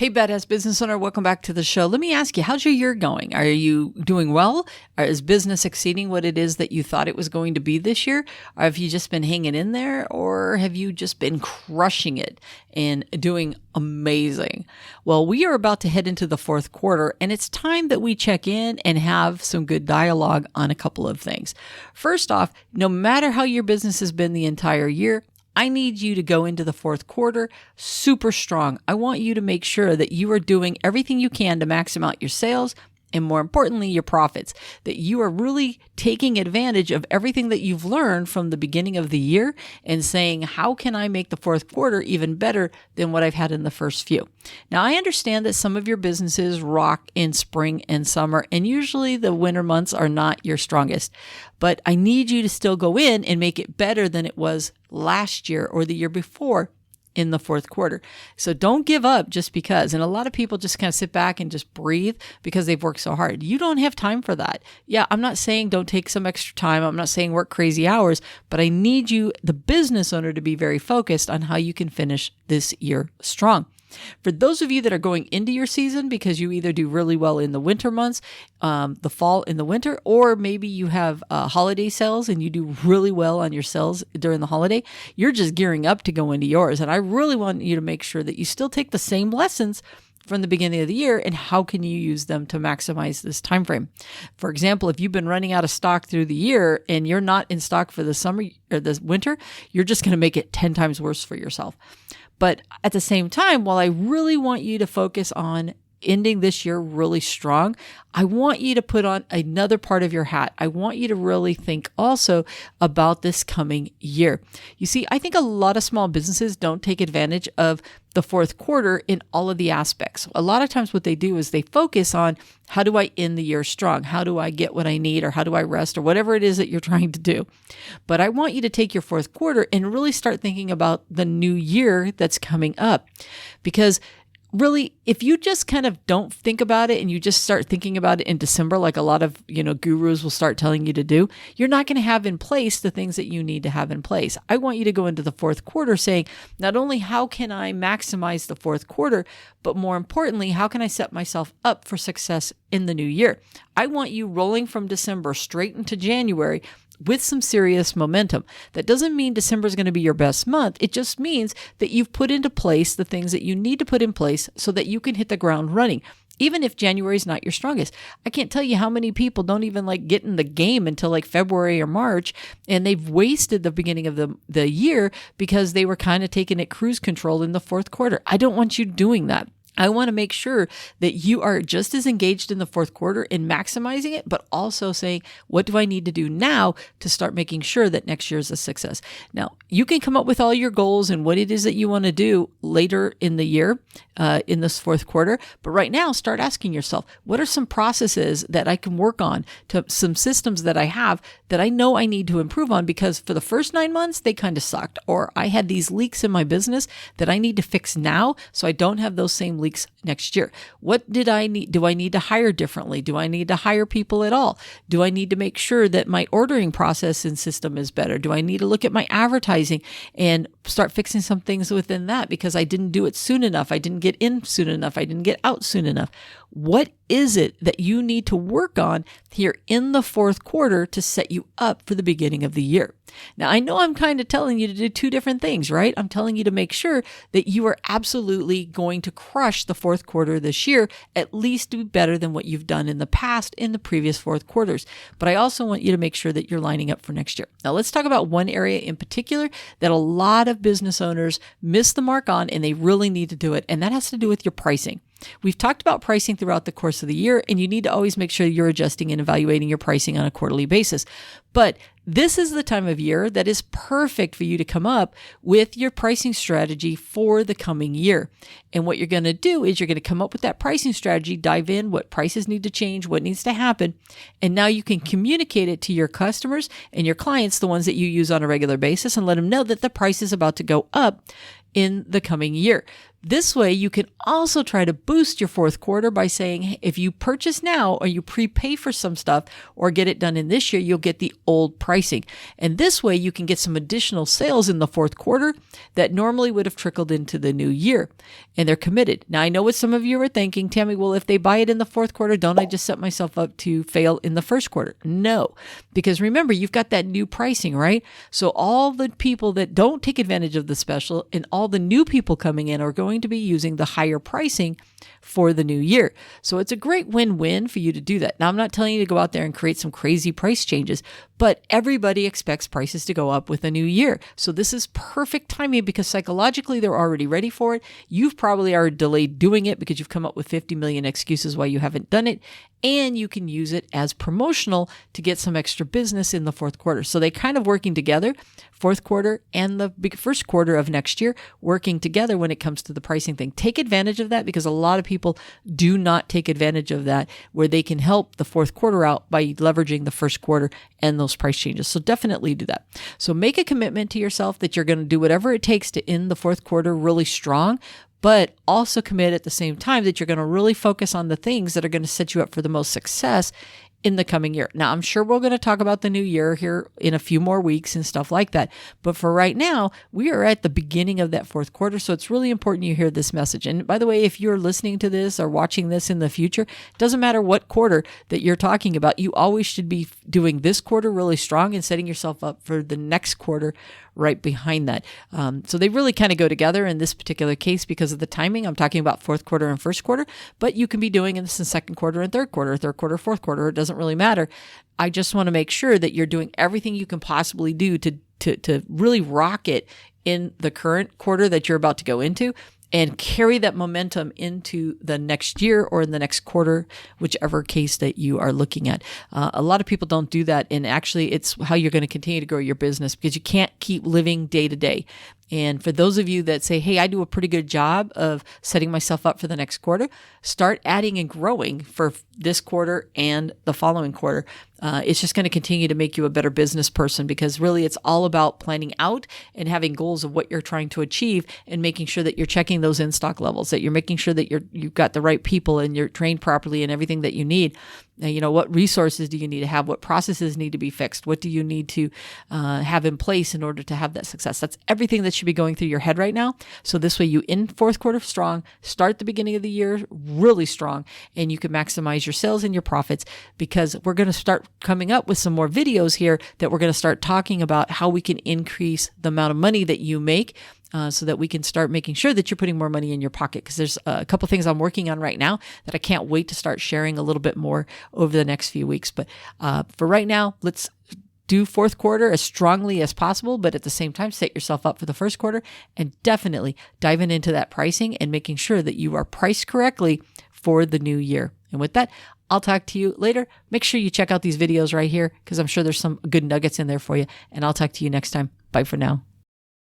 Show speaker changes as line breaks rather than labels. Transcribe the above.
Hey, Badass Business Owner, welcome back to the show. Let me ask you, how's your year going? Are you doing well? Is business exceeding what it is that you thought it was going to be this year? Or have you just been hanging in there, or have you just been crushing it and doing amazing? Well, we are about to head into the fourth quarter, and it's time that we check in and have some good dialogue on a couple of things. First off, no matter how your business has been the entire year, I need you to go into the fourth quarter super strong. I want you to make sure that you are doing everything you can to maximize out your sales and, more importantly, your profits, that you are really taking advantage of everything that you've learned from the beginning of the year and saying, how can I make the fourth quarter even better than what I've had in the first few? Now, I understand that some of your businesses rock in spring and summer, and usually the winter months are not your strongest, but I need you to still go in and make it better than it was last year or the year before in the fourth quarter. So don't give up just because. And a lot of people just kind of sit back and just breathe because they've worked so hard. You don't have time for that. Yeah, I'm not saying don't take some extra time. I'm not saying work crazy hours, but I need you, the business owner, to be very focused on how you can finish this year strong. For those of you that are going into your season because you either do really well in the winter months, the fall in the winter, or maybe you have holiday sales and you do really well on your sales during the holiday, you're just gearing up to go into yours. And I really want you to make sure that you still take the same lessons from the beginning of the year and how can you use them to maximize this time frame. For example, if you've been running out of stock through the year and you're not in stock for the summer or the winter, you're just going to make it 10 times worse for yourself. But at the same time, while I really want you to focus on ending this year really strong, I want you to put on another part of your hat. I want you to really think also about this coming year. You see, I think a lot of small businesses don't take advantage of the fourth quarter in all of the aspects. A lot of times what they do is they focus on, how do I end the year strong? How do I get what I need? Or how do I rest? Or whatever it is that you're trying to do. But I want you to take your fourth quarter and really start thinking about the new year that's coming up. Because really, if you just kind of don't think about it and you just start thinking about it in December, like a lot of, gurus will start telling you to do, you're not going to have in place the things that you need to have in place. I want you to go into the fourth quarter saying, not only how can I maximize the fourth quarter, but more importantly, how can I set myself up for success in the new year? I want you rolling from December straight into January with some serious momentum. That doesn't mean December is going to be your best month. It just means that you've put into place the things that you need to put in place so that you can hit the ground running. Even if January is not your strongest. I can't tell you how many people don't even get in the game until February or March, and they've wasted the beginning of the year because they were kind of taking it cruise control in the fourth quarter. I don't want you doing that. I want to make sure that you are just as engaged in the fourth quarter in maximizing it, but also saying, what do I need to do now to start making sure that next year is a success? Now, you can come up with all your goals and what it is that you want to do later in the year, in this fourth quarter. But right now, start asking yourself, what are some processes that I can work on, to some systems that I have that I know I need to improve on, because for the first 9 months, they kind of sucked, or I had these leaks in my business that I need to fix now so I don't have those same leaks next year. What did I need? Do I need to hire differently? Do I need to hire people at all? Do I need to make sure that my ordering process and system is better? Do I need to look at my advertising and start fixing some things within that because I didn't do it soon enough? I didn't get in soon enough. I didn't get out soon enough. What is it that you need to work on here in the fourth quarter to set you up for the beginning of the year? Now, I know I'm kind of telling you to do two different things, right? I'm telling you to make sure that you are absolutely going to crush the fourth quarter this year, at least do better than what you've done in the past in the previous fourth quarters. But I also want you to make sure that you're lining up for next year. Now, let's talk about one area in particular that a lot of business owners miss the mark on, and they really need to do it. And that has to do with your pricing. We've talked about pricing throughout the course of the year, and you need to always make sure you're adjusting and evaluating your pricing on a quarterly basis. But this is the time of year that is perfect for you to come up with your pricing strategy for the coming year. And what you're going to do is you're going to come up with that pricing strategy, dive in what prices need to change, what needs to happen. And now you can communicate it to your customers and your clients, the ones that you use on a regular basis, and let them know that the price is about to go up in the coming year. This way, you can also try to boost your fourth quarter by saying, hey, if you purchase now or you prepay for some stuff or get it done in this year, you'll get the old pricing. And this way, you can get some additional sales in the fourth quarter that normally would have trickled into the new year. And they're committed. Now, I know what some of you are thinking, Tammy, well, if they buy it in the fourth quarter, don't I just set myself up to fail in the first quarter? No, because remember, you've got that new pricing, right? So all the people that don't take advantage of the special and all the new people coming in are going to be using the higher pricing for the new year. So it's a great win-win for you to do that. Now, I'm not telling you to go out there and create some crazy price changes, but everybody expects prices to go up with a new year. So this is perfect timing because psychologically they're already ready for it. You've probably already delayed doing it because you've come up with 50 million excuses why you haven't done it. And you can use it as promotional to get some extra business in the fourth quarter. So they kind of working together, fourth quarter and the big first quarter of next year, working together when it comes to the pricing thing. Take advantage of that because a lot of people do not take advantage of that, where they can help the fourth quarter out by leveraging the first quarter and those price changes. So definitely do that. So make a commitment to yourself that you're going to do whatever it takes to end the fourth quarter really strong, but also commit at the same time that you're going to really focus on the things that are going to set you up for the most success in the coming year. Now, I'm sure we're going to talk about the new year here in a few more weeks and stuff like that. But for right now, we are at the beginning of that fourth quarter. So it's really important you hear this message. And by the way, if you're listening to this or watching this in the future, it doesn't matter what quarter that you're talking about. You always should be doing this quarter really strong and setting yourself up for the next quarter right behind that. So they really kind of go together in this particular case because of the timing. I'm talking about fourth quarter and first quarter, but you can be doing this in second quarter and third quarter, fourth quarter. It doesn't really matter. I just want to make sure that you're doing everything you can possibly do to really rock it in the current quarter that you're about to go into and carry that momentum into the next year or in the next quarter, whichever case that you are looking at. A lot of people don't do that. And actually, it's how you're going to continue to grow your business because you can't keep living day to day. And for those of you that say, hey, I do a pretty good job of setting myself up for the next quarter, start adding and growing for this quarter and the following quarter. It's just going to continue to make you a better business person because really it's all about planning out and having goals of what you're trying to achieve and making sure that you're checking those in-stock levels, that you're making sure that you've got the right people and you're trained properly and everything that you need. What resources do you need to have? What processes need to be fixed? What do you need to have in place in order to have that success? That's everything that should be going through your head right now. So this way you end fourth quarter strong, start the beginning of the year really strong, and you can maximize your sales and your profits because we're going to start coming up with some more videos here that we're going to start talking about how we can increase the amount of money that you make. So that we can start making sure that you're putting more money in your pocket. Because there's a couple things I'm working on right now that I can't wait to start sharing a little bit more over the next few weeks. But for right now, let's do fourth quarter as strongly as possible, but at the same time, set yourself up for the first quarter and definitely diving into that pricing and making sure that you are priced correctly for the new year. And with that, I'll talk to you later. Make sure you check out these videos right here because I'm sure there's some good nuggets in there for you. And I'll talk to you next time. Bye for now.